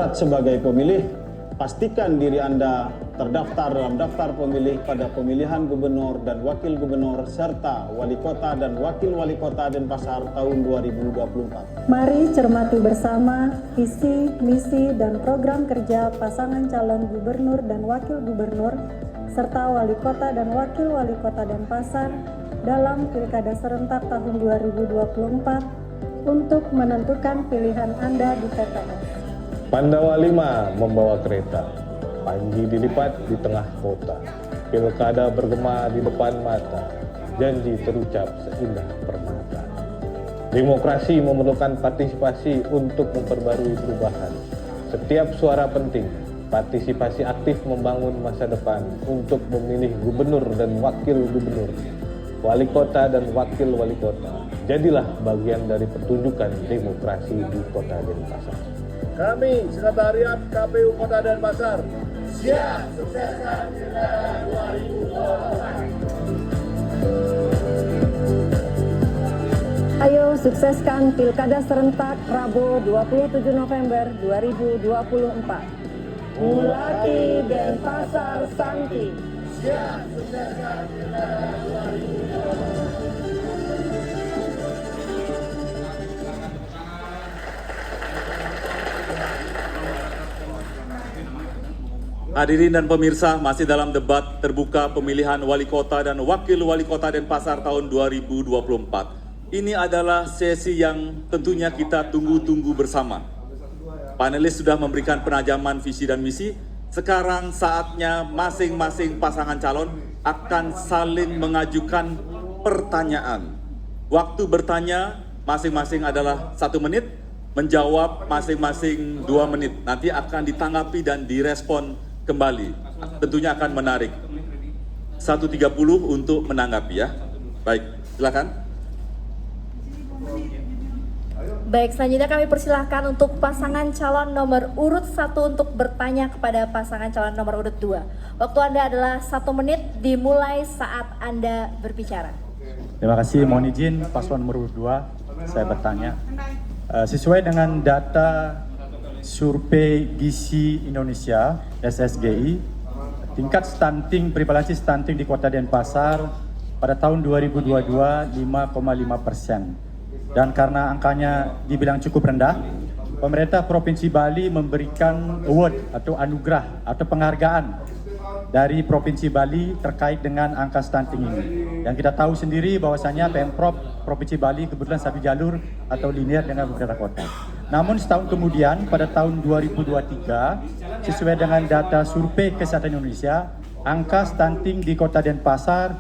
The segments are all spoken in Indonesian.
Sebagai pemilih, pastikan diri Anda terdaftar dalam daftar pemilih pada pemilihan gubernur dan wakil gubernur serta wali kota dan wakil wali kota Denpasar tahun 2024. Mari cermati bersama visi, misi, dan program kerja pasangan calon gubernur dan wakil gubernur serta wali kota dan wakil wali kota Denpasar dalam Pilkada Serentak tahun 2024 untuk menentukan pilihan Anda di TPS. Pandawa 5 membawa kereta, Panji dilipat di tengah kota, pilkada bergema di depan mata, janji terucap seindah permata. Demokrasi memerlukan partisipasi untuk memperbarui perubahan. Setiap suara penting, partisipasi aktif membangun masa depan untuk memilih gubernur dan wakil gubernur, wali kota dan wakil wali kota. Jadilah bagian dari pertunjukan demokrasi di Kota Denpasar. Kami, Sekretariat KPU Kota Denpasar, siap sukseskan Pilkada 2024. Ayo sukseskan Pilkada Serentak Rabu 27 November 2024. Mulati Denpasar Santi. Siap sukseskan Pilkada 2024. Hadirin dan pemirsa, masih dalam debat terbuka pemilihan wali kota dan wakil wali kota Denpasar tahun 2024. Ini adalah sesi yang tentunya kita tunggu-tunggu bersama. Panelis sudah memberikan penajaman visi dan misi. Sekarang saatnya masing-masing pasangan calon akan saling mengajukan pertanyaan. Waktu bertanya masing-masing adalah 1 menit, menjawab masing-masing 2 menit. Nanti akan ditanggapi dan direspon kembali, tentunya akan menarik. 1.30 untuk menanggapi ya. Baik, silakan. Baik, selanjutnya kami persilahkan untuk pasangan calon nomor urut 1 untuk bertanya kepada pasangan calon nomor urut 2. Waktu Anda adalah 1 menit dimulai saat Anda berbicara. Terima kasih, mohon izin paslon nomor urut 2, saya bertanya. Sesuai dengan data Survei Gizi Indonesia SSGI, tingkat stunting, prevalensi stunting di Kota Denpasar pada tahun 2022 5,5%. Dan karena angkanya dibilang cukup rendah, pemerintah Provinsi Bali memberikan award atau anugerah atau penghargaan dari Provinsi Bali terkait dengan angka stunting ini. Yang kita tahu sendiri bahwasanya Pemprov Provinsi Bali kebetulan satu jalur atau linear dengan beberapa kota. Namun setahun kemudian pada tahun 2023 sesuai dengan data Survei Kesehatan Indonesia, angka stunting di Kota Denpasar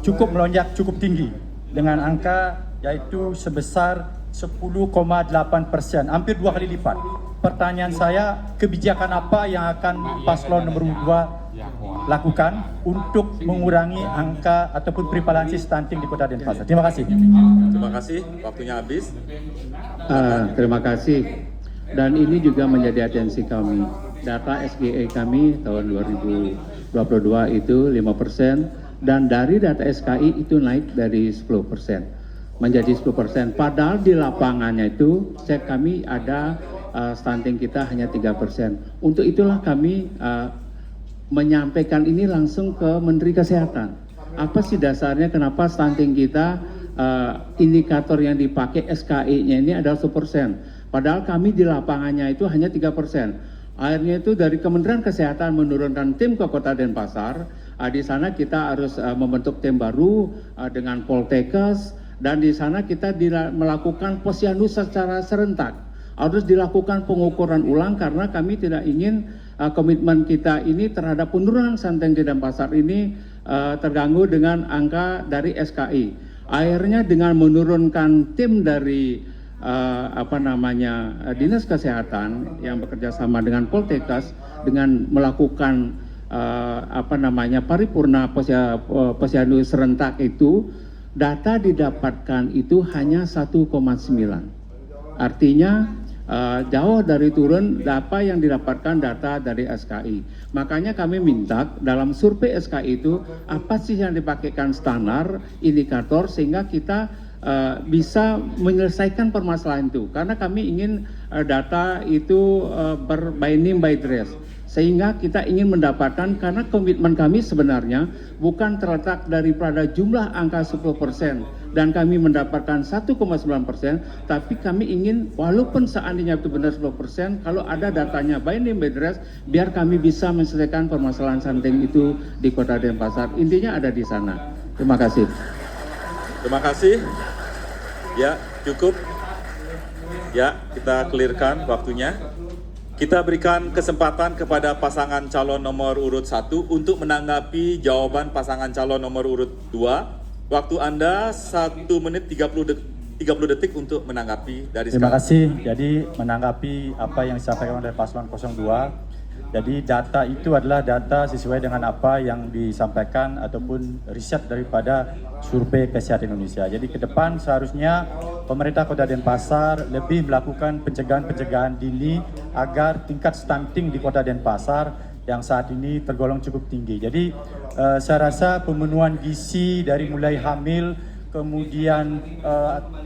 cukup melonjak cukup tinggi dengan angka yaitu sebesar 10,8%, hampir 2 kali lipat. Pertanyaan saya, kebijakan apa yang akan paslon nomor 2 lakukan untuk mengurangi angka ataupun prevalensi stunting di Kota Denpasar? Terima kasih. Terima kasih, waktunya habis. Terima kasih. Dan ini juga menjadi atensi kami. Data SGE kami tahun 2022 itu 5%, dan dari data SKI itu naik dari 10% menjadi 10%. Padahal di lapangannya itu cek kami ada stunting kita hanya 3%. Untuk itulah kami menyampaikan ini langsung ke Menteri Kesehatan. Apa sih dasarnya kenapa stunting kita indikator yang dipakai SKI-nya ini adalah 10%. Padahal kami di lapangannya itu hanya 3%. Akhirnya itu dari Kementerian Kesehatan menurunkan tim ke Kota Denpasar. Di sana kita harus membentuk tim baru dengan Poltekkes, dan di sana kita melakukan posyandu secara serentak. Harus dilakukan pengukuran ulang karena kami tidak ingin komitmen kita ini terhadap penurunan stunting di Denpasar ini terganggu dengan angka dari SKI. Akhirnya dengan menurunkan tim dari Dinas Kesehatan yang bekerja sama dengan Poltekkes dengan melakukan paripurna posyandu serentak itu, data didapatkan itu hanya 1,9. Artinya jauh dari turun data yang didapatkan data dari SKI. Makanya kami minta dalam survei SKI itu apa sih yang dipakaikan standar indikator sehingga kita bisa menyelesaikan permasalahan itu, karena kami ingin data itu by name by address, sehingga kita ingin mendapatkan, karena komitmen kami sebenarnya bukan terletak daripada jumlah angka 10% dan kami mendapatkan 1,9%, tapi kami ingin walaupun seandainya itu benar 10%, kalau ada datanya by name by address, biar kami bisa menyelesaikan permasalahan stunting itu di Kota Denpasar. Intinya ada di sana. Terima kasih. Terima kasih. Ya, cukup. Ya, kita clearkan waktunya. Kita berikan kesempatan kepada pasangan calon nomor urut 1 untuk menanggapi jawaban pasangan calon nomor urut 2. Waktu Anda 1 menit 30 detik untuk menanggapi dari Terima sekarang. kasih. Jadi menanggapi apa yang disampaikan oleh paslon 02. Jadi data itu adalah data sesuai dengan apa yang disampaikan ataupun riset daripada Survei Kesehatan Indonesia. Jadi ke depan seharusnya pemerintah Kota Denpasar lebih melakukan pencegahan dini agar tingkat stunting di Kota Denpasar yang saat ini tergolong cukup tinggi. Jadi saya rasa pemenuhan gizi dari mulai hamil, kemudian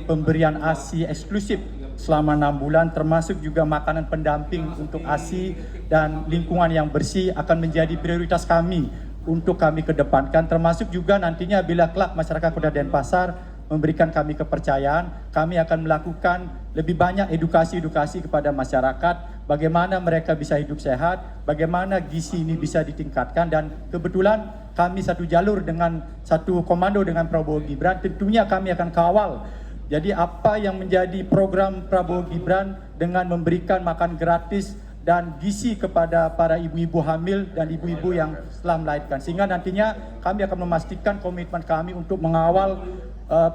pemberian ASI eksklusif selama 6 bulan, termasuk juga makanan pendamping untuk ASI dan lingkungan yang bersih akan menjadi prioritas kami untuk kami kedepankan, termasuk juga nantinya bila kelak masyarakat Kota Denpasar memberikan kami kepercayaan, kami akan melakukan lebih banyak edukasi kepada masyarakat, bagaimana mereka bisa hidup sehat, bagaimana gizi ini bisa ditingkatkan, dan kebetulan kami satu jalur dengan satu komando dengan Prabowo Gibran, tentunya kami akan kawal. Jadi apa yang menjadi program Prabowo Gibran dengan memberikan makan gratis dan gizi kepada para ibu-ibu hamil dan ibu-ibu yang telah melahirkan. Sehingga nantinya kami akan memastikan komitmen kami untuk mengawal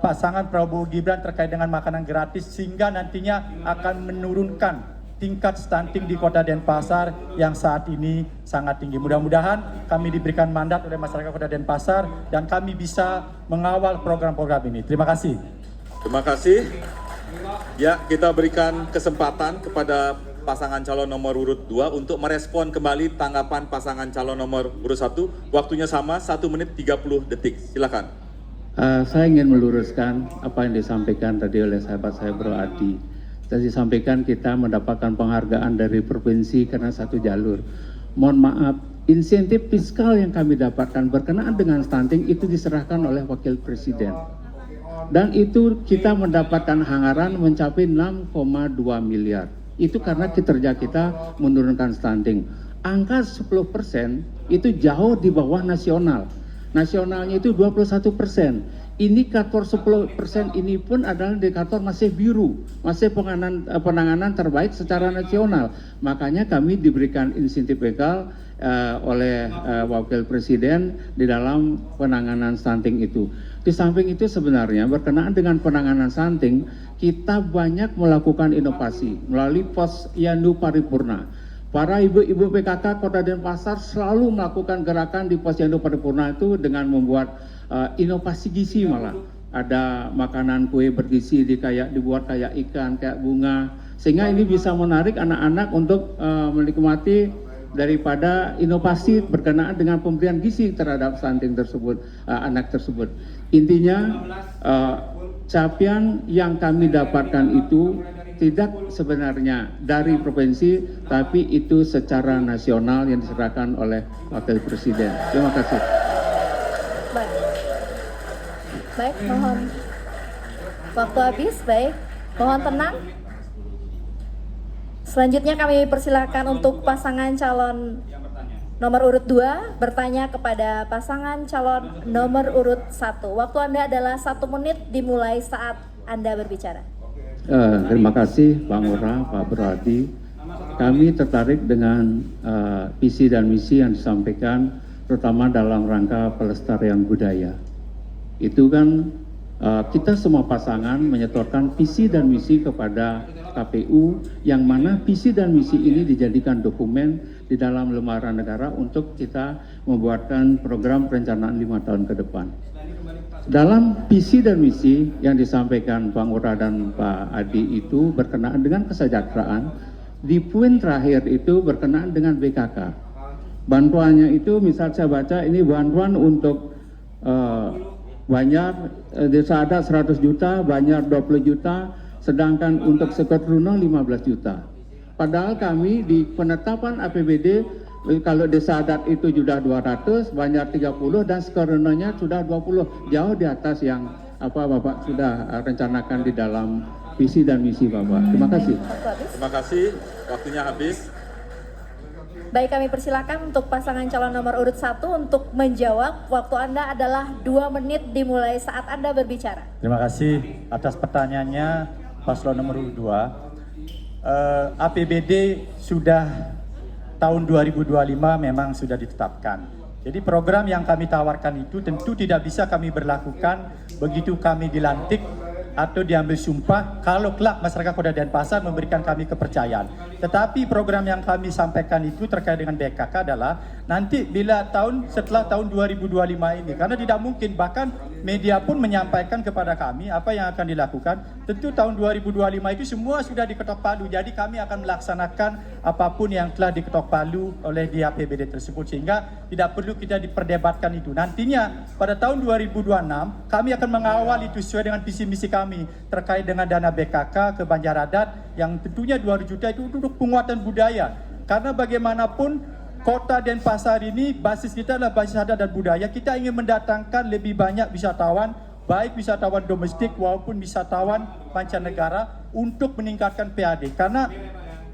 pasangan Prabowo Gibran terkait dengan makanan gratis, sehingga nantinya akan menurunkan tingkat stunting di Kota Denpasar yang saat ini sangat tinggi. Mudah-mudahan kami diberikan mandat oleh masyarakat Kota Denpasar dan kami bisa mengawal program-program ini. Terima kasih. Terima kasih. Ya, kita berikan kesempatan kepada pasangan calon nomor urut 2 untuk merespon kembali tanggapan pasangan calon nomor urut 1. Waktunya sama, 1 menit 30 detik. Silakan. Saya ingin meluruskan apa yang disampaikan tadi oleh sahabat saya Bro Adi. Tadi disampaikan kita mendapatkan penghargaan dari provinsi karena satu jalur. Mohon maaf, insentif fiskal yang kami dapatkan berkenaan dengan stunting itu diserahkan oleh Wakil Presiden. Dan itu kita mendapatkan anggaran mencapai 6,2 miliar. Itu karena kinerja kita menurunkan stunting. Angka 10% itu jauh di bawah nasional. Nasionalnya itu 21%. Indikator 10% ini pun adalah indikator masih biru, masih penanganan terbaik secara nasional. Makanya kami diberikan insentif fiskal oleh Wakil Presiden di dalam penanganan stunting itu. Di samping itu sebenarnya berkenaan dengan penanganan stunting, kita banyak melakukan inovasi melalui Pos Yandu Paripurna. Para ibu-ibu PKK Kota Denpasar selalu melakukan gerakan di Pos Yandu Paripurna itu dengan membuat inovasi gizi malah. Ada makanan kue bergizi dibuat kayak ikan, kayak bunga. Sehingga ini bisa menarik anak-anak untuk menikmati daripada inovasi berkenaan dengan pemberian gizi terhadap stunting tersebut, anak tersebut. Intinya capaian yang kami dapatkan itu tidak sebenarnya dari provinsi, tapi itu secara nasional yang diserahkan oleh Wakil Presiden. Terima kasih. Baik, mohon waktu habis. Baik, mohon tenang. Selanjutnya kami persilakan untuk pasangan calon nomor urut 2 bertanya kepada pasangan calon nomor urut 1. Waktu Anda adalah 1 menit dimulai saat Anda berbicara. Terima kasih Pak Ngurah, Pak Beradi. Kami tertarik dengan visi dan misi yang disampaikan, terutama dalam rangka pelestarian budaya. Itu kan kita semua pasangan menyetorkan visi dan misi kepada KPU, yang mana visi dan misi ini dijadikan dokumen di dalam lembaran negara untuk kita membuatkan program perencanaan 5 tahun ke depan. Dalam visi dan misi yang disampaikan Pak Ngurah dan Pak Adi itu berkenaan dengan kesejahteraan, di poin terakhir itu berkenaan dengan BKK. Bantuannya itu misal saya baca ini bantuan untuk Banjar desa adat 100 juta, Banjar 20 juta, sedangkan untuk Sekertruno 15 juta. Padahal kami di penetapan APBD kalau desa adat itu sudah 200, Banjar 30 dan Sekertrunonya sudah 20, jauh di atas yang Bapak sudah rencanakan di dalam visi dan misi Bapak. Terima kasih. Terima kasih, waktunya habis. Baik, kami persilakan untuk pasangan calon nomor urut 1 untuk menjawab. Waktu Anda adalah 2 menit dimulai saat Anda berbicara. Terima kasih atas pertanyaannya paslon nomor urut 2. APBD sudah tahun 2025 memang sudah ditetapkan. Jadi program yang kami tawarkan itu tentu tidak bisa kami berlakukan begitu kami dilantik atau diambil sumpah kalau kelak masyarakat Kota Denpasar memberikan kami kepercayaan. Tetapi program yang kami sampaikan itu terkait dengan BKK adalah nanti bila setelah tahun 2025 ini, karena tidak mungkin, bahkan media pun menyampaikan kepada kami apa yang akan dilakukan. Tentu tahun 2025 itu semua sudah diketok palu, jadi kami akan melaksanakan apapun yang telah diketok palu oleh di APBD tersebut, sehingga tidak perlu kita diperdebatkan itu. Nantinya pada tahun 2026 kami akan mengawal itu sesuai dengan visi misi kami terkait dengan dana BKK ke Banjar Adat yang tentunya 200 juta itu untuk penguatan budaya. Karena bagaimanapun Kota Denpasar ini basis kita adalah basis adat dan budaya. Kita ingin mendatangkan lebih banyak wisatawan, baik wisatawan domestik maupun wisatawan mancanegara untuk meningkatkan PAD. Karena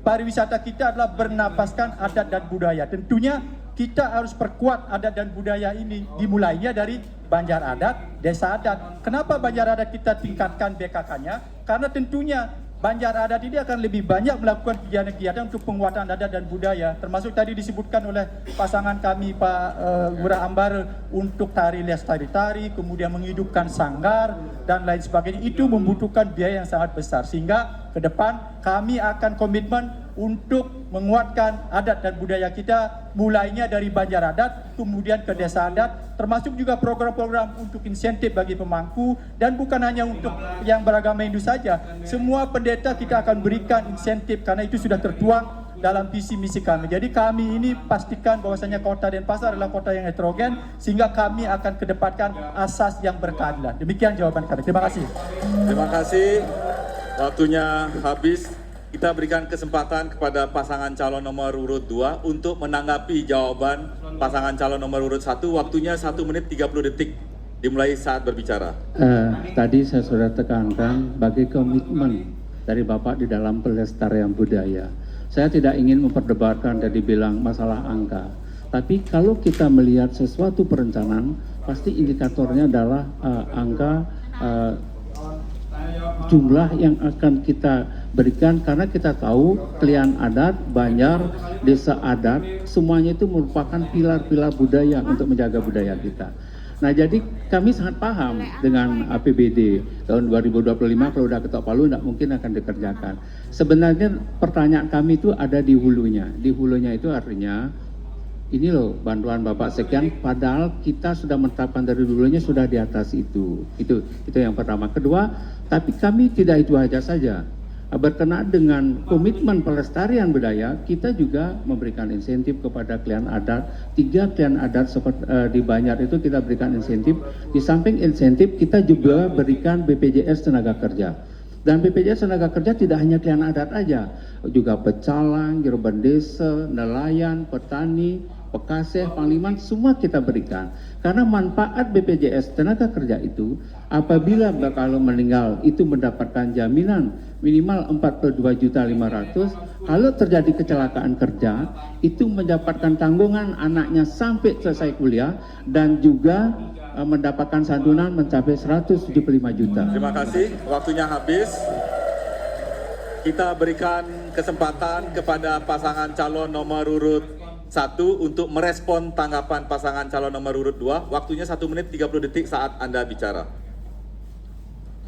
pariwisata kita adalah bernapaskan adat dan budaya. Tentunya kita harus perkuat adat dan budaya ini, dimulainya dari Banjar Adat, Desa Adat. Kenapa Banjar Adat kita tingkatkan BKK-nya? Karena tentunya Banjar Adat ini akan lebih banyak melakukan kegiatan-kegiatan untuk penguatan adat dan budaya, termasuk tadi disebutkan oleh pasangan kami Pak Ngurah Ambar untuk tari lestari tari, kemudian menghidupkan sanggar dan lain sebagainya. Itu membutuhkan biaya yang sangat besar, sehingga ke depan kami akan komitmen untuk menguatkan adat dan budaya kita, mulainya dari Banjar Adat, kemudian ke Desa Adat, termasuk juga program-program untuk insentif bagi pemangku, dan bukan hanya untuk yang beragama Hindu saja. Semua pendeta kita akan berikan insentif karena itu sudah tertuang dalam visi misi kami. Jadi kami ini pastikan bahwasanya Kota Denpasar adalah kota yang heterogen, sehingga kami akan kedepankan asas yang berkeadilan. Demikian jawaban kami. Terima kasih. Terima kasih. Waktunya habis. Kita berikan kesempatan kepada pasangan calon nomor urut 2 untuk menanggapi jawaban pasangan calon nomor urut 1. Waktunya 1 menit 30 detik dimulai saat berbicara. Tadi saya sudah tekankan bagi komitmen dari Bapak di dalam pelestarian budaya. Saya tidak ingin memperdebatkan dan dibilang masalah angka. Tapi kalau kita melihat sesuatu perencanaan, pasti indikatornya adalah angka jumlah yang akan kita berikan, karena kita tahu Kelian Adat, Banjar, Desa Adat, semuanya itu merupakan pilar-pilar budaya untuk menjaga budaya kita. Nah, jadi kami sangat paham dengan APBD tahun 2025 kalau udah ketok palu tidak mungkin akan dikerjakan. Sebenarnya pertanyaan kami itu ada di hulunya. Di hulunya itu artinya ini loh bantuan Bapak sekian, padahal kita sudah menetapkan dari dulunya sudah di atas itu. Itu yang pertama. Kedua, tapi kami tidak itu aja saja. Berkenaan dengan komitmen pelestarian budaya, kita juga memberikan insentif kepada Kelian Adat. 3 Kelian Adat seperti di Banjar itu kita berikan insentif. Di samping insentif, kita juga berikan BPJS Tenaga Kerja. Dan BPJS Tenaga Kerja tidak hanya Kelian Adat aja, juga pecalang, Gerban Desa, nelayan, petani, Pekaseh, Pangliman, semua kita berikan. Karena manfaat BPJS Tenaga Kerja itu, apabila kalau meninggal itu mendapatkan jaminan minimal 42.500.000, kalau terjadi kecelakaan kerja itu mendapatkan tanggungan anaknya sampai selesai kuliah, dan juga mendapatkan santunan mencapai 175 juta. Terima kasih, waktunya habis. Kita berikan kesempatan kepada pasangan calon nomor urut 1 untuk merespon tanggapan pasangan calon nomor urut 2. Waktunya 1 menit 30 detik saat Anda bicara.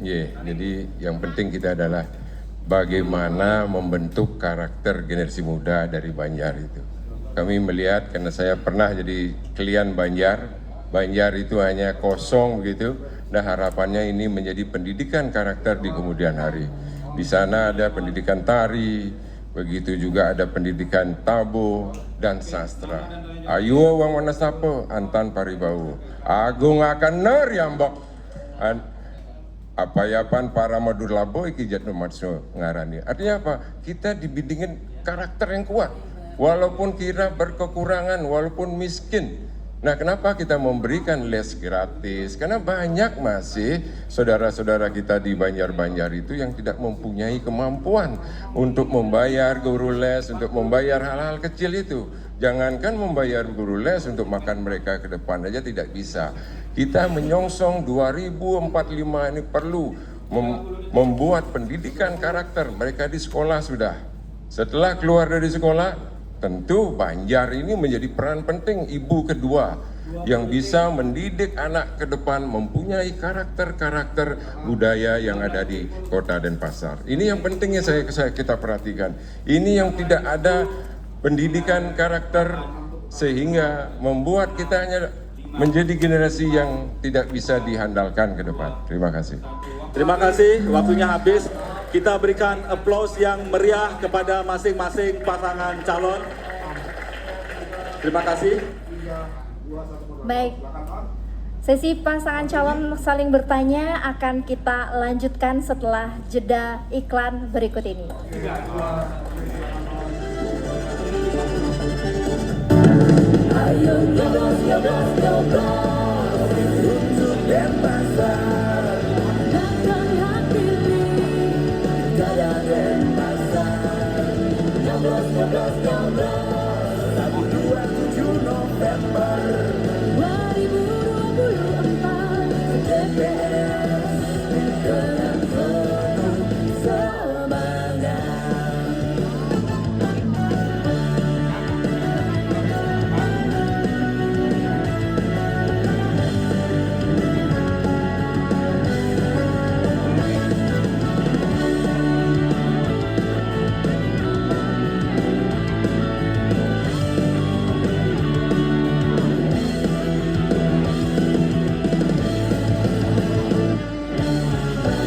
Jadi yang penting kita adalah bagaimana membentuk karakter generasi muda dari Banjar itu. Kami melihat, karena saya pernah jadi Kelian Banjar, Banjar itu hanya kosong begitu. Nah, harapannya ini menjadi pendidikan karakter di kemudian hari. Di sana ada pendidikan tari, begitu juga ada pendidikan tabu dan sastra. Ayo wang wanasapa antan paribau, agung akan ner yambok, Apayapan para madur labo iki jatno matso ngarani. Artinya apa? Kita dibimbingin karakter yang kuat. Walaupun kita berkekurangan, walaupun miskin. Nah, kenapa kita memberikan les gratis? Karena banyak masih saudara-saudara kita di Banjar-Banjar itu yang tidak mempunyai kemampuan untuk membayar guru les, untuk membayar hal-hal kecil itu. Jangankan membayar guru les, untuk makan mereka ke depan aja tidak bisa. Kita menyongsong 2045 ini perlu membuat pendidikan karakter mereka di sekolah sudah. Setelah keluar dari sekolah, tentu Banjar ini menjadi peran penting ibu kedua yang bisa mendidik anak ke depan mempunyai karakter-karakter budaya yang ada di Kota Denpasar. Ini yang pentingnya kita perhatikan. Ini yang tidak ada pendidikan karakter sehingga membuat kita hanya menjadi generasi yang tidak bisa dihandalkan ke depan. Terima kasih. Terima kasih, waktunya habis. Kita berikan aplaus yang meriah kepada masing-masing pasangan calon. Terima kasih. Baik, sesi pasangan calon saling bertanya akan kita lanjutkan setelah jeda iklan berikut ini. Ayo nyoblos, nyoblos, nyoblos untuk Denpasar. Datang pilih Gaya Denpasar. Nyoblos, nyoblos, nyoblos Rabu 27 November 2024 TPS dengan penuh semangat.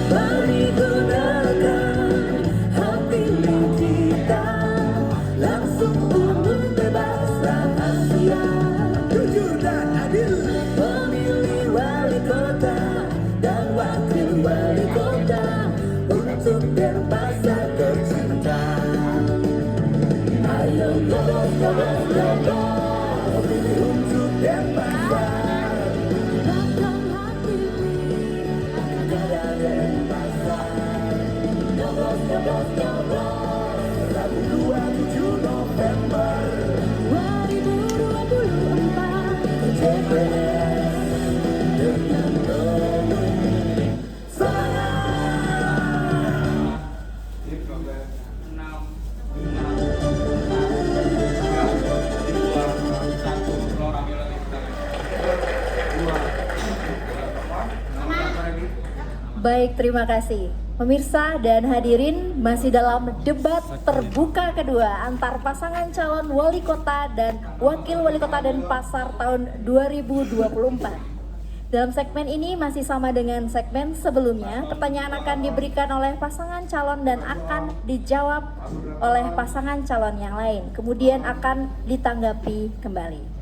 Mari gunakan hati kita, langsung umum bebas rahasia, jujur dan adil. Pemilih wali kota dan wakil wali kota untuk Denpasar tercinta. Ayo nyoblos, nyoblos, nyoblos untuk Denpasar. Datang hati Gaya Denpasar. Nyoblos, nyoblos, nyoblos Rabu 27 November 2024 TPS dengan penuh semangat. Baik, terima kasih. Pemirsa dan hadirin, masih dalam debat terbuka kedua antar pasangan calon wali kota dan wakil wali kota Denpasar tahun 2024. Dalam segmen ini masih sama dengan segmen sebelumnya, pertanyaan akan diberikan oleh pasangan calon dan akan dijawab oleh pasangan calon yang lain. Kemudian akan ditanggapi kembali.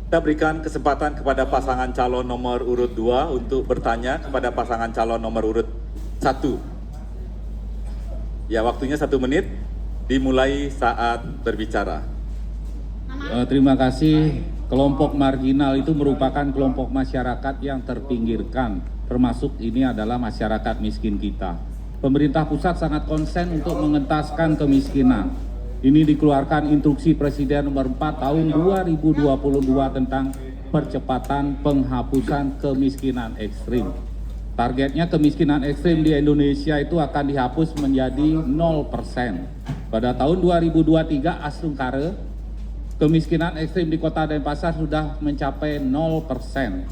Kita berikan kesempatan kepada pasangan calon nomor urut 2 untuk bertanya kepada pasangan calon nomor urut 1. Ya, waktunya 1 menit, dimulai saat berbicara. Terima kasih. Kelompok marginal itu merupakan kelompok masyarakat yang terpinggirkan, termasuk ini adalah masyarakat miskin kita. Pemerintah pusat sangat konsen untuk mengentaskan kemiskinan. Ini dikeluarkan instruksi Presiden nomor 4 tahun 2022 tentang percepatan penghapusan kemiskinan ekstrim. Targetnya kemiskinan ekstrim di Indonesia itu akan dihapus menjadi 0%. Pada tahun 2023 Asungkare, kemiskinan ekstrim di Kota Denpasar sudah mencapai 0%.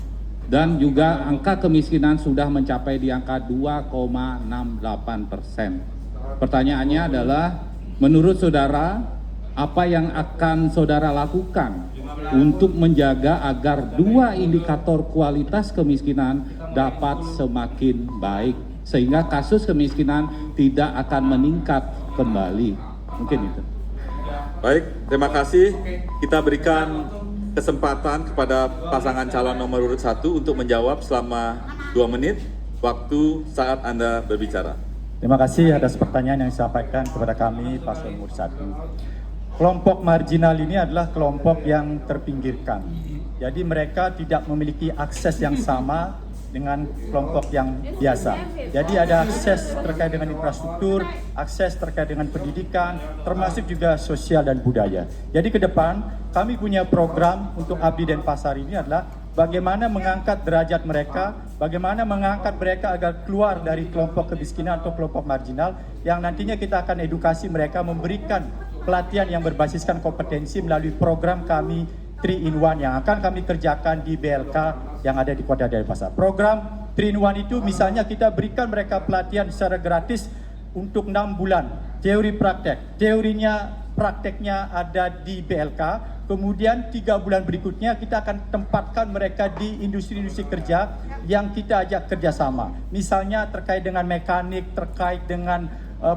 Dan juga angka kemiskinan sudah mencapai di angka 2,68%. Pertanyaannya adalah, menurut saudara, apa yang akan saudara lakukan untuk menjaga agar dua indikator kualitas kemiskinan dapat semakin baik, sehingga kasus kemiskinan tidak akan meningkat kembali? Mungkin itu. Baik, terima kasih. Kita berikan kesempatan kepada pasangan calon nomor urut 1 untuk menjawab selama 2 menit waktu saat Anda berbicara. Terima kasih atas pertanyaan yang disampaikan kepada kami paslon nomor 1. Kelompok marginal ini adalah kelompok yang terpinggirkan. Jadi mereka tidak memiliki akses yang sama dengan kelompok yang biasa. Jadi ada akses terkait dengan infrastruktur, akses terkait dengan pendidikan, termasuk juga sosial dan budaya. Jadi ke depan kami punya program untuk Abdi Denpasar ini adalah bagaimana mengangkat derajat mereka, bagaimana mengangkat mereka agar keluar dari kelompok kemiskinan atau kelompok marginal, yang nantinya kita akan edukasi mereka, memberikan pelatihan yang berbasiskan kompetensi melalui program kami 3-in-1 yang akan kami kerjakan di BLK yang ada di Kota Denpasar. Program 3-in-1 itu misalnya kita berikan mereka pelatihan secara gratis untuk 6 bulan, teori praktek. Prakteknya ada di BLK, kemudian 3 bulan berikutnya kita akan tempatkan mereka di industri-industri kerja yang kita ajak kerjasama. Misalnya terkait dengan mekanik, terkait dengan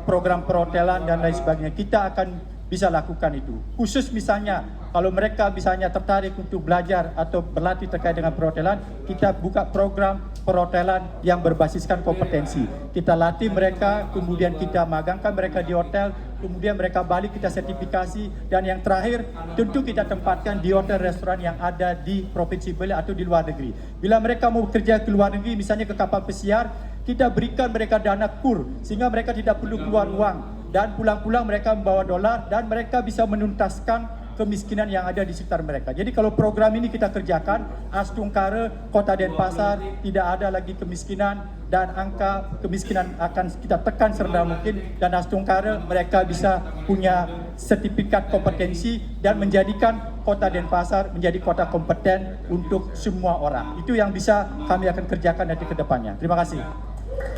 program perhotelan dan lain sebagainya, kita akan bisa lakukan itu. Khusus misalnya kalau mereka misalnya tertarik untuk belajar atau berlatih terkait dengan perhotelan, kita buka program perhotelan yang berbasiskan kompetensi. Kita latih mereka, kemudian kita magangkan mereka di hotel, kemudian mereka balik kita sertifikasi, dan yang terakhir tentu kita tempatkan di hotel restoran yang ada di Provinsi Bali atau di luar negeri. Bila mereka mau bekerja ke luar negeri, misalnya ke kapal pesiar, kita berikan mereka dana kur sehingga mereka tidak perlu keluar uang, dan pulang-pulang mereka membawa dolar dan mereka bisa menuntaskan kemiskinan yang ada di sekitar mereka. Jadi kalau program ini kita kerjakan, Astungkara, Kota Denpasar tidak ada lagi kemiskinan, dan angka kemiskinan akan kita tekan serendah mungkin, dan Astungkara mereka bisa punya sertifikat kompetensi dan menjadikan Kota Denpasar menjadi kota kompeten untuk semua orang. Itu yang bisa kami akan kerjakan nanti ke depannya. Terima kasih.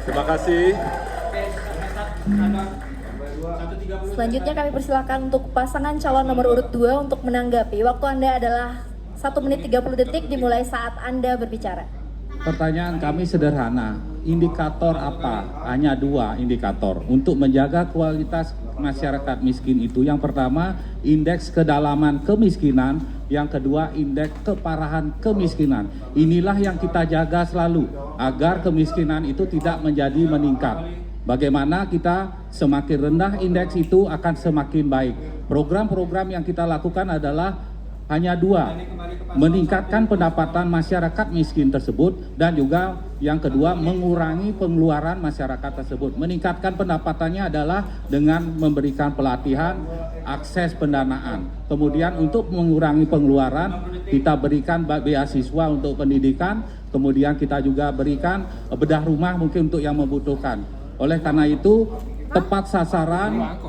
Terima kasih. Selanjutnya kami persilakan untuk pasangan calon nomor urut 2 untuk menanggapi. Waktu Anda adalah 1 menit 30 detik dimulai saat Anda berbicara. Pertanyaan kami sederhana, indikator apa? Hanya 2 indikator untuk menjaga kualitas masyarakat miskin itu. Yang pertama, indeks kedalaman kemiskinan. Yang kedua, indeks keparahan kemiskinan. Inilah yang kita jaga selalu agar kemiskinan itu tidak menjadi meningkat. Bagaimana kita semakin rendah indeks itu akan semakin baik. Program-program yang kita lakukan adalah hanya 2, meningkatkan pendapatan masyarakat miskin tersebut, dan juga yang kedua mengurangi pengeluaran masyarakat tersebut. Meningkatkan pendapatannya adalah dengan memberikan pelatihan, akses pendanaan. Kemudian untuk mengurangi pengeluaran, kita berikan beasiswa untuk pendidikan, kemudian kita juga berikan bedah rumah mungkin untuk yang membutuhkan. Oleh karena itu, tepat sasaran,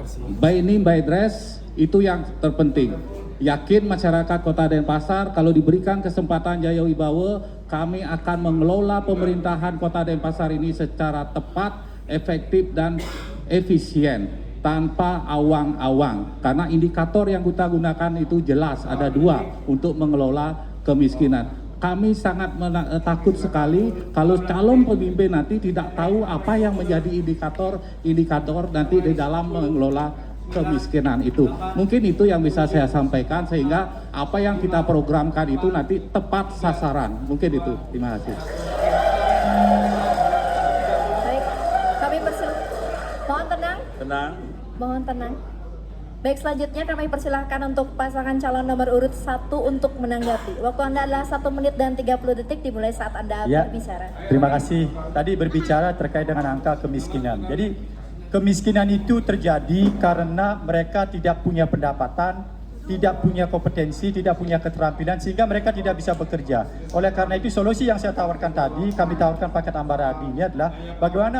by name by address, itu yang terpenting. Yakin masyarakat Kota Denpasar kalau diberikan kesempatan Jaya Wibawa, kami akan mengelola pemerintahan Kota Denpasar ini secara tepat, efektif dan efisien, tanpa awang-awang. Karena indikator yang kita gunakan itu jelas, ada 2 untuk mengelola kemiskinan. Kami sangat takut sekali kalau calon pemimpin nanti tidak tahu apa yang menjadi indikator nanti di dalam mengelola kemiskinan itu. Mungkin itu yang bisa saya sampaikan, sehingga apa yang kita programkan itu nanti tepat sasaran. Mungkin itu. Terima kasih. Baik, kami persilahkan. Mohon tenang. Tenang. Mohon tenang. Baik, selanjutnya kami persilahkan untuk pasangan calon nomor urut 1 untuk menanggapi. Waktu Anda adalah 1 menit dan 30 detik dimulai saat Anda berbicara. Terima kasih. Tadi berbicara terkait dengan angka kemiskinan. Jadi kemiskinan itu terjadi karena mereka tidak punya pendapatan, tidak punya kompetensi, tidak punya keterampilan, sehingga mereka tidak bisa bekerja. Oleh karena itu, solusi yang saya tawarkan tadi, kami tawarkan paket Ambaradi ini adalah bagaimana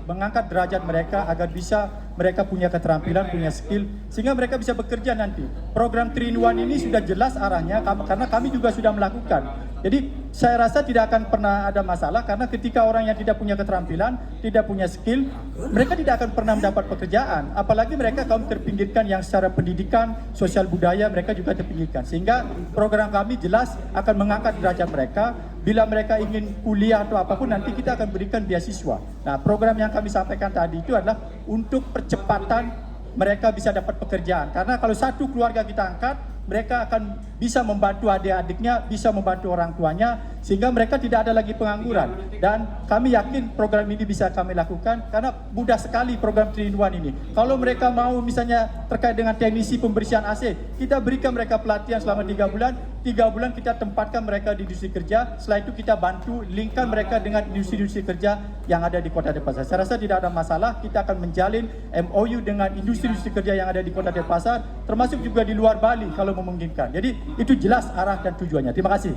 mengangkat derajat mereka agar bisa mereka punya keterampilan, punya skill, sehingga mereka bisa bekerja nanti. Program 3-in-1 ini sudah jelas arahnya, karena kami juga sudah melakukan. Jadi saya rasa tidak akan pernah ada masalah, karena ketika orang yang tidak punya keterampilan, tidak punya skill, mereka tidak akan pernah mendapat pekerjaan. Apalagi mereka kaum terpinggirkan yang secara pendidikan, sosial budaya mereka juga terpinggirkan. Sehingga program kami jelas akan mengangkat derajat mereka. Bila mereka ingin kuliah atau apapun, nanti kita akan berikan beasiswa. Nah, program yang kami sampaikan tadi itu adalah untuk percepatan mereka bisa dapat pekerjaan. Karena kalau satu keluarga kita angkat, mereka akan bisa membantu adik-adiknya, bisa membantu orang tuanya, sehingga mereka tidak ada lagi pengangguran. Dan kami yakin program ini bisa kami lakukan karena mudah sekali program 3-in-1 ini. Kalau mereka mau misalnya terkait dengan teknisi pembersihan AC, kita berikan mereka pelatihan selama 3 bulan. 3 bulan kita tempatkan mereka di industri kerja. Setelah itu kita bantu linkkan mereka dengan industri-industri kerja yang ada di Kota Denpasar. Saya rasa tidak ada masalah. Kita akan menjalin MOU dengan industri-industri kerja yang ada di Kota Denpasar, termasuk juga di luar Bali kalau memungkinkan. Jadi itu jelas arah dan tujuannya. Terima kasih.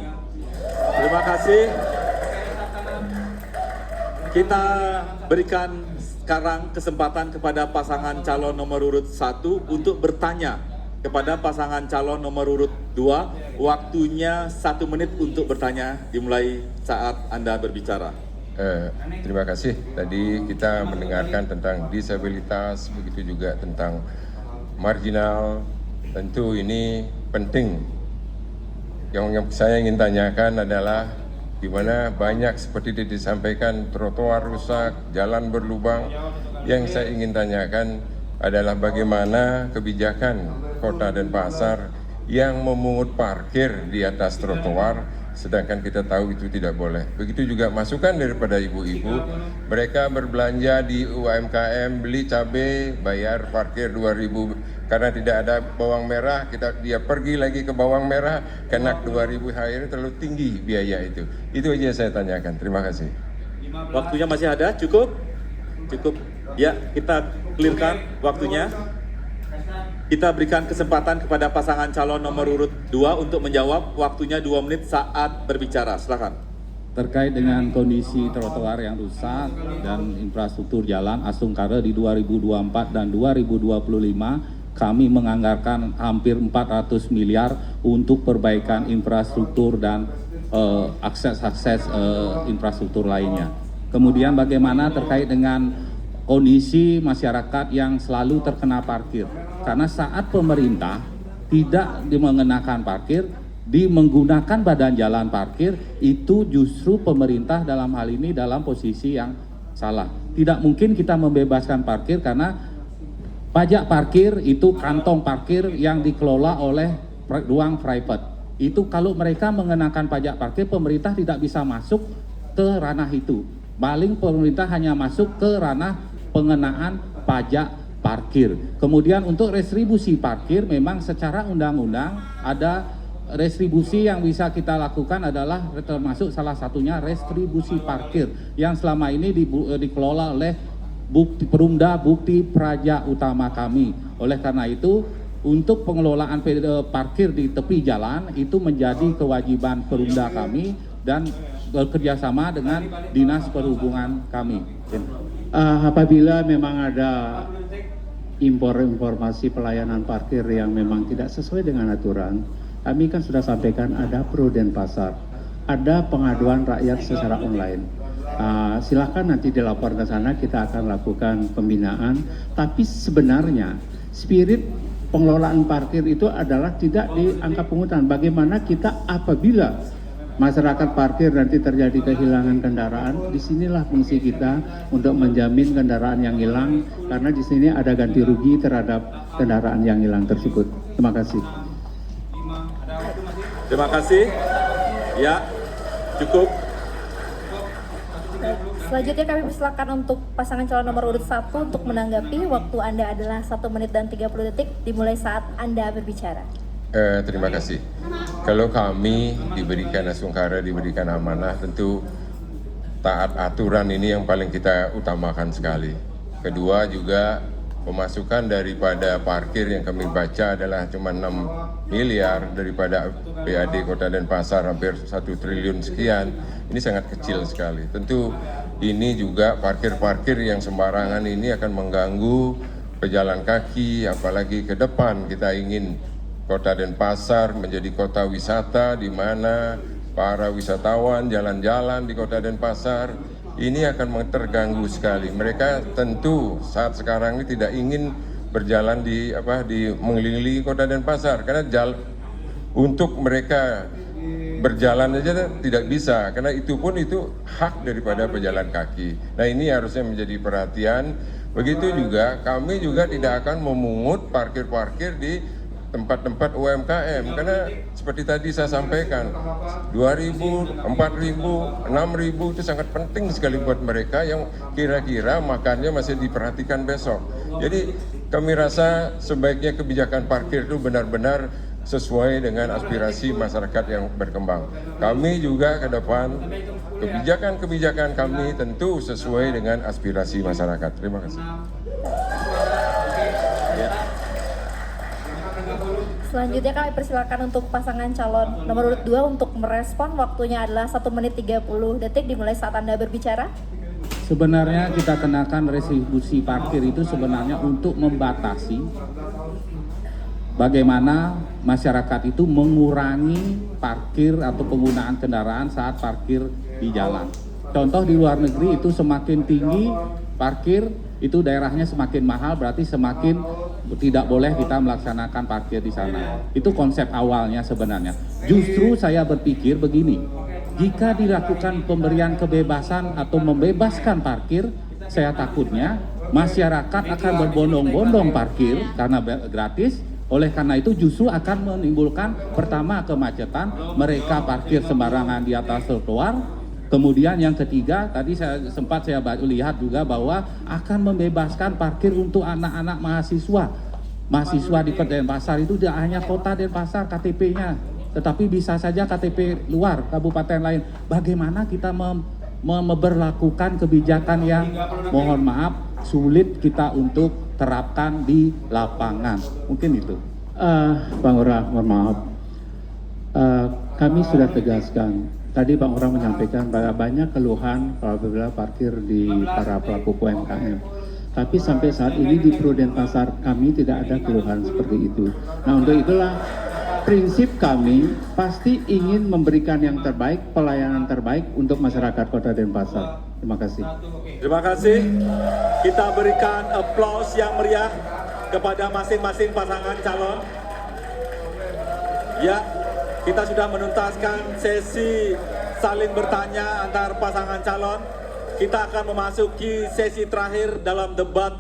Terima kasih. Kita berikan sekarang kesempatan kepada pasangan calon nomor urut 1 untuk bertanya kepada pasangan calon nomor urut 2. Waktunya 1 menit untuk bertanya dimulai saat Anda berbicara. Terima kasih. Tadi kita mendengarkan tentang disabilitas, begitu juga tentang marginal. Tentu ini penting. Yang saya ingin tanyakan adalah di mana banyak seperti disampaikan trotoar rusak, jalan berlubang. Yang saya ingin tanyakan adalah bagaimana kebijakan Kota Denpasar yang memungut parkir di atas trotoar, sedangkan kita tahu itu tidak boleh. Begitu juga masukan daripada ibu-ibu, mereka berbelanja di UMKM, beli cabai, bayar parkir 2.000 karena tidak ada bawang merah, dia pergi lagi ke bawang merah, kena 2.000, akhirnya terlalu tinggi biaya itu. Itu aja saya tanyakan. Terima kasih. Waktunya masih ada? Cukup? Cukup. Ya, kita clearkan waktunya. Kita berikan kesempatan kepada pasangan calon nomor urut 2 untuk menjawab. Waktunya 2 menit saat berbicara. Silakan. Terkait dengan kondisi trotoar yang rusak dan infrastruktur jalan Asungkara di 2024 dan 2025, kami menganggarkan hampir 400 miliar untuk perbaikan infrastruktur dan akses infrastruktur lainnya. Kemudian bagaimana terkait dengan kondisi masyarakat yang selalu terkena parkir? Karena saat pemerintah tidak mengenakan parkir, menggunakan badan jalan parkir, itu justru pemerintah dalam hal ini dalam posisi yang salah. Tidak mungkin kita membebaskan parkir karena pajak parkir itu kantong parkir yang dikelola oleh ruang private. Itu kalau mereka mengenakan pajak parkir, pemerintah tidak bisa masuk ke ranah itu. Paling pemerintah hanya masuk ke ranah pengenaan pajak parkir. Kemudian untuk restribusi parkir, memang secara undang-undang ada restribusi yang bisa kita lakukan adalah termasuk salah satunya restribusi parkir yang selama ini dikelola oleh Perumda Bukti Praja Utama kami. Oleh karena itu, untuk pengelolaan parkir di tepi jalan itu menjadi kewajiban Perumda kami dan bekerjasama dengan Dinas Perhubungan kami. Apabila memang ada informasi pelayanan parkir yang memang tidak sesuai dengan aturan, kami kan sudah sampaikan ada Pro Denpasar, ada pengaduan rakyat secara online. Silakan nanti dilapor ke sana, kita akan lakukan pembinaan. Tapi sebenarnya spirit pengelolaan parkir itu adalah tidak di angka pungutan. Bagaimana kita apabila masyarakat parkir nanti terjadi kehilangan kendaraan, disinilah fungsi kita untuk menjamin kendaraan yang hilang, karena di sini ada ganti rugi terhadap kendaraan yang hilang tersebut. Terima kasih. Terima kasih. Ya, cukup. Selanjutnya kami persilakan untuk pasangan calon nomor urut 1 untuk menanggapi. Waktu Anda adalah 1 menit dan 30 detik dimulai saat Anda berbicara. Terima kasih. Kalau kami diberikan Asungkara, diberikan amanah, tentu taat aturan ini yang paling kita utamakan sekali. Kedua juga pemasukan daripada parkir yang kami baca adalah cuma 6 miliar daripada PAD Kota Denpasar hampir 1 triliun sekian. Ini sangat kecil sekali. Tentu ini juga parkir-parkir yang sembarangan ini akan mengganggu pejalan kaki, apalagi ke depan kita ingin Kota Denpasar menjadi kota wisata di mana para wisatawan jalan-jalan di Kota Denpasar ini akan terganggu sekali. Mereka tentu saat sekarang ini tidak ingin berjalan di mengelilingi Kota Denpasar karena untuk mereka berjalan aja tidak bisa, karena itu pun itu hak daripada pejalan kaki. Nah, ini harusnya menjadi perhatian. Begitu juga kami juga tidak akan memungut parkir-parkir di tempat-tempat UMKM, karena seperti tadi saya sampaikan 2.000, 4.000, 6.000 itu sangat penting sekali buat mereka yang kira-kira makannya masih diperhatikan besok. Jadi kami rasa sebaiknya kebijakan parkir itu benar-benar sesuai dengan aspirasi masyarakat yang berkembang. Kami juga ke depan kebijakan-kebijakan kami tentu sesuai dengan aspirasi masyarakat. Terima kasih. Selanjutnya kami persilakan untuk pasangan calon nomor urut 2 untuk merespon. Waktunya adalah 1 menit 30 detik dimulai saat Anda berbicara. Sebenarnya kita kenakan retribusi parkir itu sebenarnya untuk membatasi bagaimana masyarakat itu mengurangi parkir atau penggunaan kendaraan saat parkir di jalan. Contoh di luar negeri itu semakin tinggi parkir, itu daerahnya semakin mahal, berarti semakin tidak boleh kita melaksanakan parkir di sana. Itu konsep awalnya sebenarnya. Justru saya berpikir begini, jika dilakukan pemberian kebebasan atau membebaskan parkir, saya takutnya masyarakat akan berbondong-bondong parkir karena gratis. Oleh karena itu justru akan menimbulkan pertama kemacetan, mereka parkir sembarangan di atas trotoar. Kemudian yang ketiga, tadi saya lihat juga bahwa akan membebaskan parkir untuk anak-anak mahasiswa. Mahasiswa di Denpasar itu tidak hanya kota Denpasar KTP-nya, tetapi bisa saja KTP luar kabupaten lain. Bagaimana kita memberlakukan kebijakan yang mohon maaf sulit kita untuk terapkan di lapangan. Mungkin itu. Bang Ora, mohon maaf. Kami sudah tegaskan. Tadi Bang Ora menyampaikan bahwa banyak keluhan apabila parkir di para pelaku UMKM. Tapi sampai saat ini di Pro Denpasar kami tidak ada keluhan seperti itu. Nah, untuk itulah prinsip kami pasti ingin memberikan yang terbaik, pelayanan terbaik untuk masyarakat Kota Denpasar. Terima kasih. Terima kasih. Kita berikan aplaus yang meriah kepada masing-masing pasangan calon. Ya, kita sudah menuntaskan sesi saling bertanya antar pasangan calon. Kita akan memasuki sesi terakhir dalam debat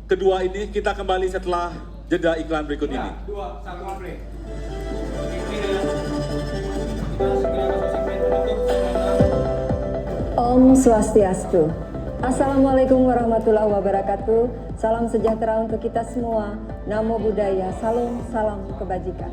kedua ini. Kita kembali setelah jeda iklan berikut ini. Om Swastiastu. Assalamualaikum warahmatullahi wabarakatuh. Salam sejahtera untuk kita semua. Namo Buddhaya, salam kebajikan.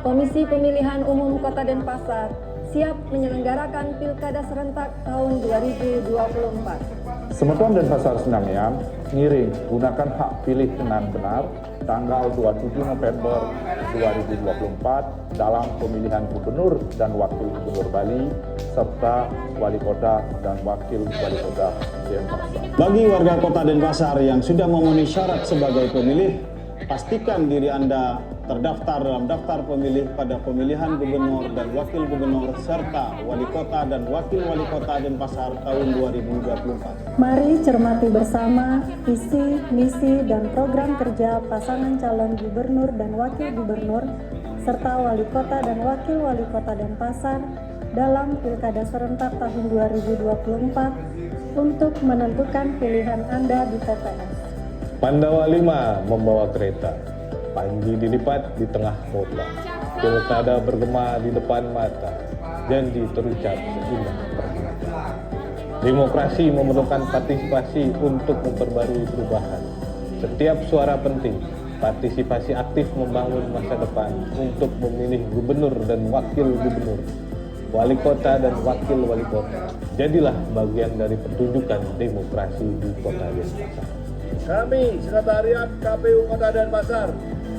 Komisi Pemilihan Umum Kota Denpasar siap menyelenggarakan Pilkada serentak tahun 2024. Semeton Denpasar Senamian ngiring gunakan hak pilih dengan benar tanggal 27 November 2024 dalam pemilihan gubernur dan wakil gubernur Bali serta wali kota dan wakil wali kota Denpasar. Bagi warga Kota Denpasar yang sudah memenuhi syarat sebagai pemilih, pastikan diri Anda terdaftar dalam daftar pemilih pada pemilihan gubernur dan wakil gubernur serta wali kota dan wakil wali kota Denpasar tahun 2024. Mari cermati bersama visi, misi, dan program kerja pasangan calon gubernur dan wakil gubernur serta wali kota dan wakil wali kota Denpasar dalam Pilkada serentak tahun 2024 untuk menentukan pilihan Anda di TPS. Pandawa 5 membawa kereta, Panji dilipat di tengah kota, pilkada bergema di depan mata, janji terucap seindah permata. Demokrasi memerlukan partisipasi untuk memperbarui perubahan. Setiap suara penting, partisipasi aktif membangun masa depan untuk memilih gubernur dan wakil gubernur, wali kota dan wakil wali kota. Jadilah bagian dari pertunjukan demokrasi di Kota Denpasar. Kami, Sekretariat KPU Kota Denpasar,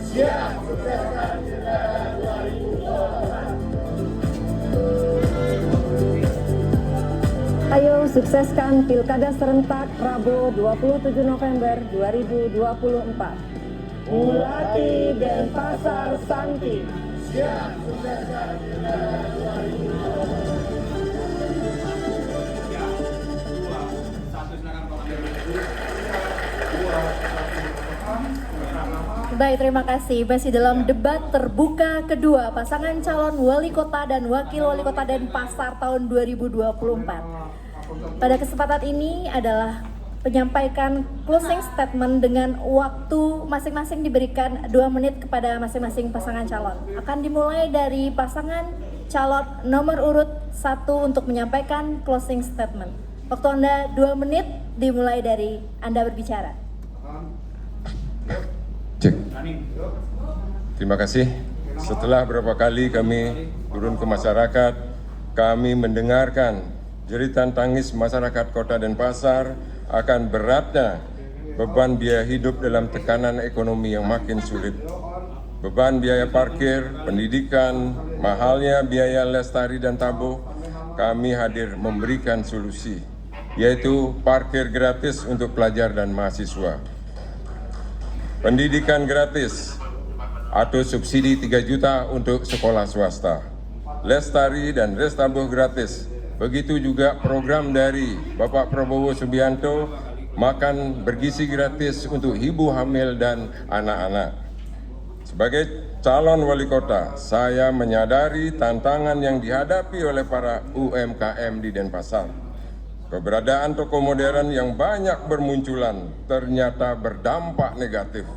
siap sukseskan Pilkada 2024. Ayo sukseskan Pilkada serentak Rabu 27 November 2024. Mulati Denpasar Santi. Siap sukseskan Pilkada 2024. Baik, terima kasih. Masih dalam debat terbuka kedua pasangan calon wali kota dan wakil wali kota Denpasar tahun 2024. Pada kesempatan ini adalah menyampaikan closing statement dengan waktu masing-masing diberikan 2 menit kepada masing-masing pasangan calon. Akan dimulai dari pasangan calon nomor urut 1 untuk menyampaikan closing statement. Waktu Anda 2 menit dimulai dari Anda berbicara. Cek. Terima kasih. Setelah beberapa kali kami turun ke masyarakat, kami mendengarkan jeritan tangis masyarakat Kota Denpasar akan beratnya beban biaya hidup dalam tekanan ekonomi yang makin sulit. Beban biaya parkir, pendidikan, mahalnya biaya lestari dan tabuh, kami hadir memberikan solusi, yaitu parkir gratis untuk pelajar dan mahasiswa. Pendidikan gratis atau subsidi 3 juta untuk sekolah swasta. Lestari dan restabuh gratis. Begitu juga program dari Bapak Prabowo Subianto, makan bergizi gratis untuk ibu hamil dan anak-anak. Sebagai calon wali kota, saya menyadari tantangan yang dihadapi oleh para UMKM di Denpasar. Keberadaan toko modern yang banyak bermunculan ternyata berdampak negatif,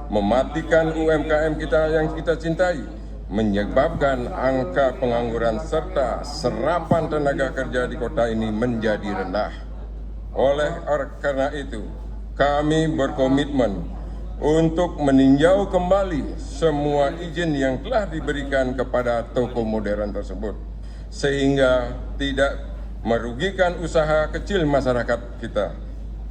mematikan UMKM kita yang kita cintai, menyebabkan angka pengangguran serta serapan tenaga kerja di kota ini menjadi rendah. Oleh karena itu, kami berkomitmen untuk meninjau kembali semua izin yang telah diberikan kepada toko modern tersebut, sehingga tidak merugikan usaha kecil masyarakat kita,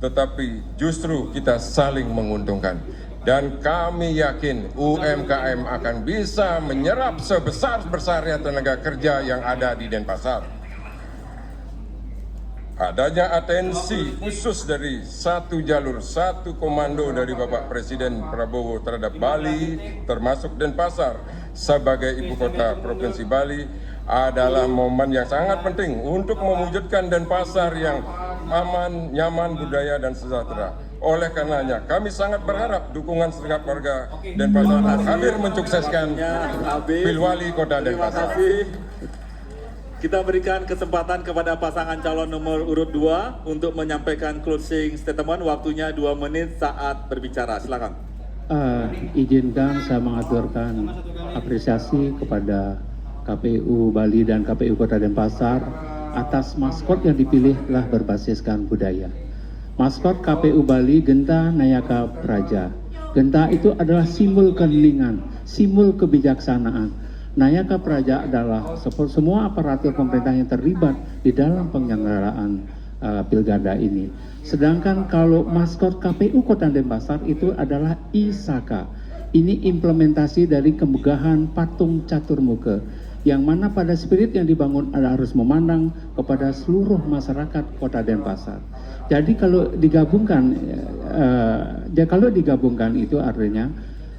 tetapi justru kita saling menguntungkan. Dan kami yakin UMKM akan bisa menyerap sebesar-besarnya tenaga kerja yang ada di Denpasar. Adanya atensi khusus dari satu jalur, satu komando dari Bapak Presiden Prabowo terhadap Bali, termasuk Denpasar sebagai ibu kota Provinsi Bali, adalah momen yang sangat penting untuk mewujudkan Denpasar yang aman, nyaman, budaya, dan sejahtera. Oleh karenanya, kami sangat berharap dukungan segenap warga Denpasar hadir mensukseskan Pilwali Kota Denpasar. Kita berikan kesempatan kepada pasangan calon nomor urut 2 untuk menyampaikan closing statement. Waktunya 2 menit saat berbicara. Silakan. Izinkan saya mengaturkan apresiasi kepada KPU Bali dan KPU Kota Denpasar atas maskot yang dipilih telah berbasiskan budaya. Maskot KPU Bali Genta Nayaka Praja. Genta itu adalah simbol keheningan, simbol kebijaksanaan. Nayaka Praja adalah semua aparatur pemerintah yang terlibat di dalam penyelenggaraan pilkada ini. Sedangkan kalau maskot KPU Kota Denpasar itu adalah Isaka. Ini implementasi dari kemegahan patung catur muka, yang mana pada spirit yang dibangun harus memandang kepada seluruh masyarakat Kota Denpasar. Jadi kalau digabungkan itu artinya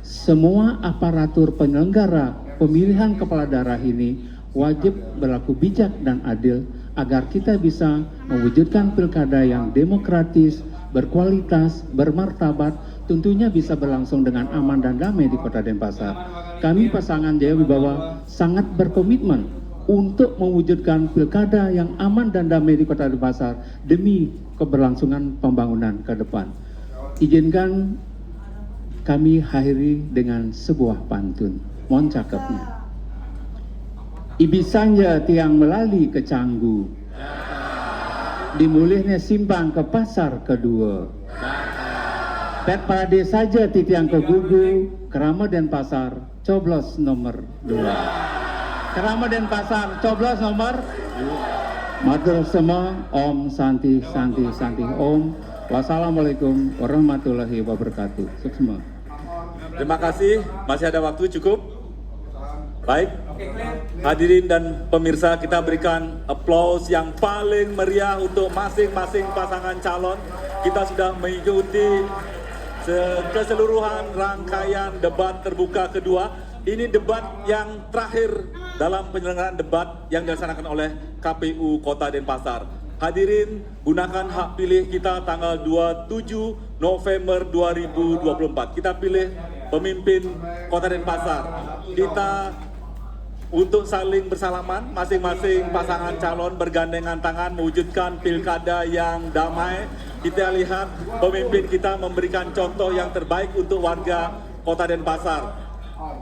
semua aparatur penyelenggara pemilihan kepala daerah ini wajib berlaku bijak dan adil agar kita bisa mewujudkan pilkada yang demokratis, berkualitas, bermartabat, tentunya bisa berlangsung dengan aman dan damai di Kota Denpasar. Kami pasangan Jaya Wibawa sangat berkomitmen untuk mewujudkan pilkada yang aman dan damai di Kota Denpasar demi keberlangsungan pembangunan ke depan. Izinkan kami akhiri dengan sebuah pantun. Mohon cakepnya. Ibisanya tiang melali ke Canggu, dimulihnya simpang ke pasar kedua. Pet parade saja titiang ke Gugu, Kerama Denpasar, coblos nomor 2. Kerama Denpasar, coblos nomor 2. Matur semua, Om Santi Santi Santi Om. Wassalamualaikum warahmatullahi wabarakatuh. Sukses. Terima kasih, masih ada waktu cukup. Baik, hadirin dan pemirsa, kita berikan aplaus yang paling meriah untuk masing-masing pasangan calon. Kita sudah mengikuti keseluruhan rangkaian debat terbuka kedua. Ini debat yang terakhir dalam penyelenggaraan debat yang dilaksanakan oleh KPU Kota Denpasar. Hadirin, gunakan hak pilih kita tanggal 27 November 2024. Kita pilih pemimpin Kota Denpasar. Kita untuk saling bersalaman, masing-masing pasangan calon bergandengan tangan mewujudkan pilkada yang damai. Kita lihat pemimpin kita memberikan contoh yang terbaik untuk warga Kota Denpasar.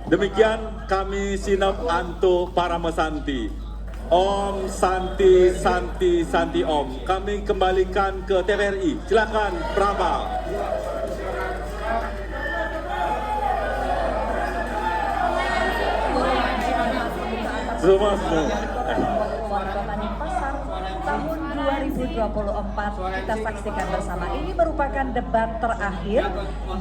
Demikian kami Sinep Anto Paramesanti. Om Santi Santi Santi Om. Kami kembalikan ke TVRI. Silakan Praba. Semua. Wali Kota Denpasar tahun 2024 kita saksikan bersama. Ini merupakan debat terakhir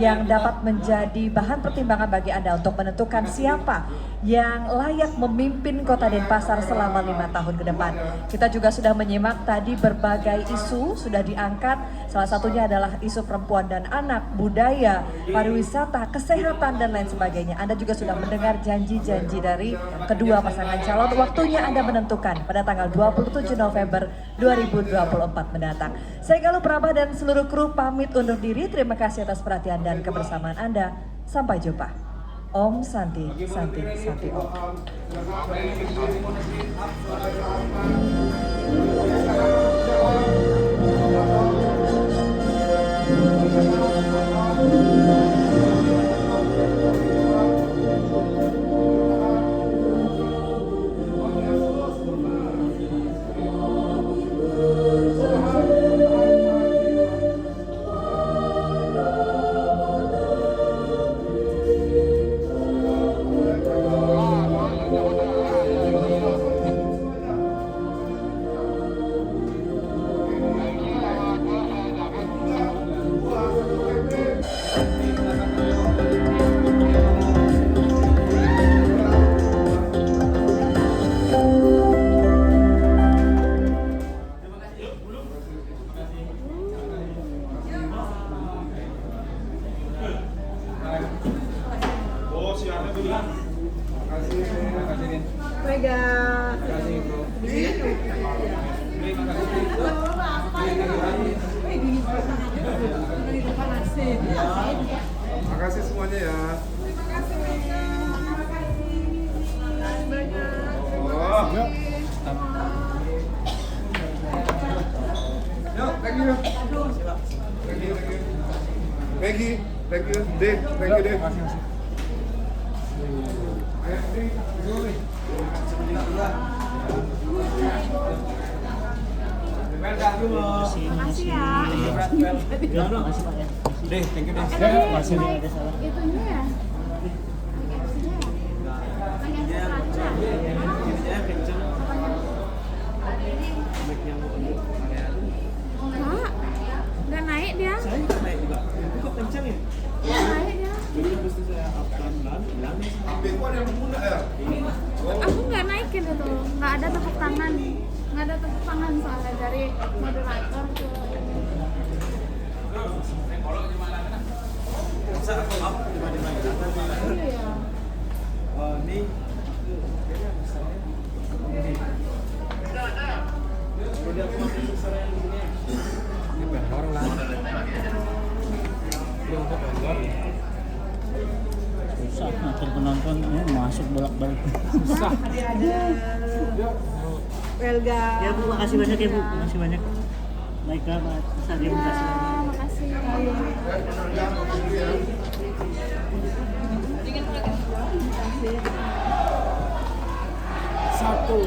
yang dapat menjadi bahan pertimbangan bagi Anda untuk menentukan siapa yang layak memimpin Kota Denpasar selama 5 tahun ke depan. Kita juga sudah menyimak tadi berbagai isu sudah diangkat, salah satunya adalah isu perempuan dan anak, budaya, pariwisata, kesehatan dan lain sebagainya. Anda juga sudah mendengar janji-janji dari kedua pasangan calon. Waktunya Anda menentukan pada tanggal 27 November 2024 mendatang. Saya Galuh Praba dan seluruh kru pamit undur diri. Terima kasih atas perhatian dan kebersamaan Anda. Sampai jumpa. Om Santi Santi Santi Om. Makasih semuanya ya. Thank you. Maggie, thank you. Dave, thank you, Dave. Makasih ya. Makasih Pak ya. Deh, thank you deh. Makasih nih. Itunya ya. Enggak. Enggak naik dia. Saya enggak naik juga. Kok kencang ya? Enggak naik dia. Jadi mesti saya upkan bilang. Beko ada yang muda ya? Aku enggak naikin itu. Enggak ada tepuk tangan. Enggak ada tepuk tangan soalnya dari moderator ke Masa aku up tiba-tiba iya. Oh ini udah aku masih susah yang begini. Ini pendor lah. Belum ke pendor. susah ngatur penonton masuk bolak-balik. Susah. Welga. Ya Bu, makasih banyak ya Bu. Makasih banyak. Baiklah, Pak Sadia, makasih banyak. Makasih. Satu.